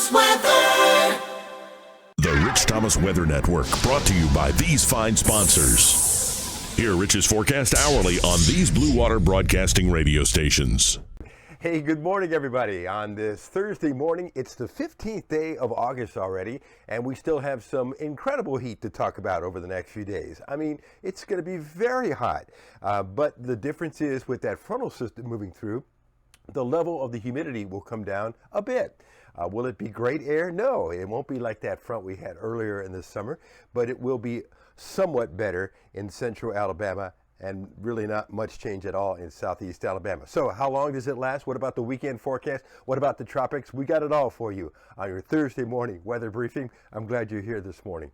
Thomas Weather. The Rich Thomas Weather Network, brought to you by these fine sponsors. Hear Rich's forecast hourly on these Blue Water Broadcasting radio stations. Hey, good morning, everybody. On this Thursday morning, it's the 15th day of August already, and we still have some incredible heat to talk about over the next few days. I mean, it's going to be very hot, but the difference is with that frontal system moving through, the level of the humidity will come down a bit. Will it be great air? No, it won't be like that front we had earlier in the summer, but it will be somewhat better in central Alabama and really not much change at all in southeast Alabama. So how long does it last? What about the weekend forecast? What about the tropics? We got it all for you on your Thursday morning weather briefing. I'm glad you're here this morning.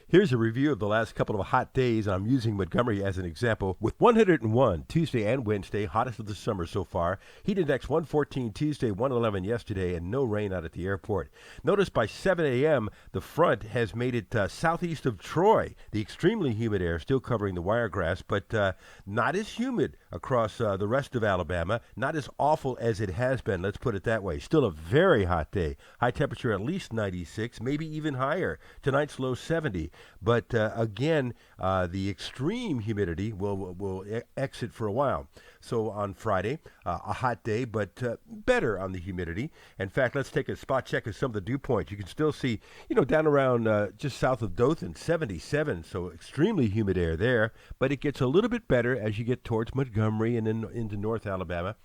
Here's a review of the last couple of hot days. I'm using Montgomery as an example. With 101 Tuesday and Wednesday, hottest of the summer so far. Heat index 114 Tuesday, 111 yesterday, and no rain out at the airport. Notice by 7 a.m., the front has made it southeast of Troy. The extremely humid air still covering the wiregrass, but not as humid across the rest of Alabama. Not as awful as it has been, let's put it that way. Still a very hot day. High temperature at least 96, maybe even higher. Tonight's low 70. But again, the extreme humidity will exit for a while. So on Friday, a hot day, but better on the humidity. In fact, let's take a spot check of some of the dew points. You can still see, down around just south of Dothan, 77. So extremely humid air there. But it gets a little bit better as you get towards Montgomery and then into North Alabama.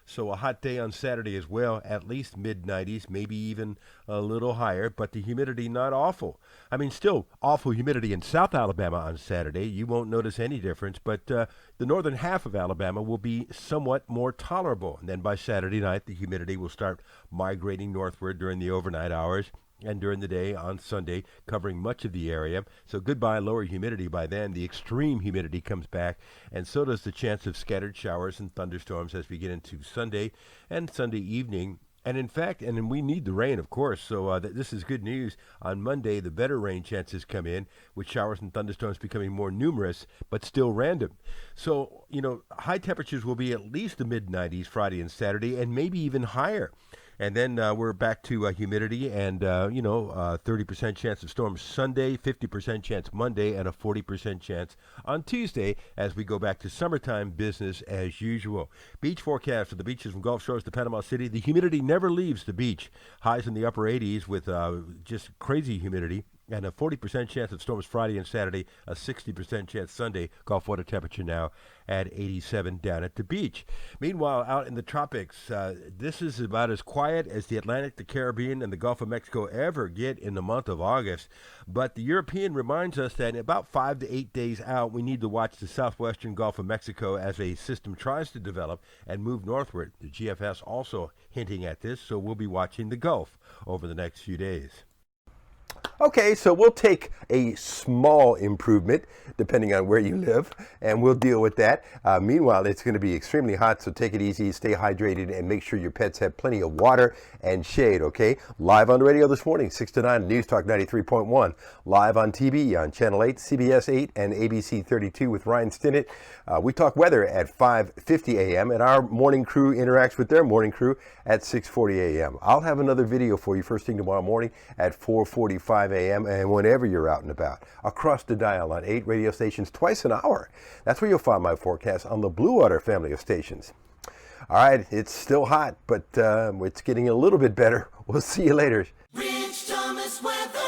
So a hot day on Saturday as well, at least mid-90s, maybe even a little higher, but the humidity not awful. I mean, still awful humidity in South Alabama on Saturday. You won't notice any difference, but the northern half of Alabama will be somewhat more tolerable. And then by Saturday night, the humidity will start migrating northward during the overnight hours and during the day on Sunday, covering much of the area. So goodbye lower humidity by then. The extreme humidity comes back, and so does the chance of scattered showers and thunderstorms as we get into Sunday and Sunday evening. And in fact, and we need the rain, of course, so this is good news. On Monday, the better rain chances come in, with showers and thunderstorms becoming more numerous, but still random. So, high temperatures will be at least the mid-90s Friday and Saturday, and maybe even higher. And then we're back to humidity and, 30% chance of storms Sunday, 50% chance Monday, and a 40% chance on Tuesday as we go back to summertime business as usual. Beach forecast for the beaches from Gulf Shores to Panama City. The humidity never leaves the beach. Highs in the upper 80s with just crazy humidity. And a 40% chance of storms Friday and Saturday, a 60% chance Sunday. Gulf water temperature now at 87 down at the beach. Meanwhile, out in the tropics, this is about as quiet as the Atlantic, the Caribbean, and the Gulf of Mexico ever get in the month of August. But the European reminds us that in about 5 to 8 days out, we need to watch the southwestern Gulf of Mexico as a system tries to develop and move northward. The GFS also hinting at this, so we'll be watching the Gulf over the next few days. Okay, so we'll take a small improvement depending on where you live, and we'll deal with that. Meanwhile, it's going to be extremely hot, so take it easy, stay hydrated, and make sure your pets have plenty of water and shade, okay? Live on the radio this morning, 6 to 9, News Talk 93.1. Live on TV on Channel 8, CBS 8, and ABC 32 with Ryan Stinnett. We talk weather at 5:50 a.m., and our morning crew interacts with their morning crew at 6:40 a.m. I'll have another video for you first thing tomorrow morning at 4:45 a.m. and whenever you're out and about. Across the dial on 8 radio stations twice an hour. That's where you'll find my forecast on the Blue Water family of stations. All right, it's still hot, but it's getting a little bit better. We'll see you later. Rich Thomas Weather.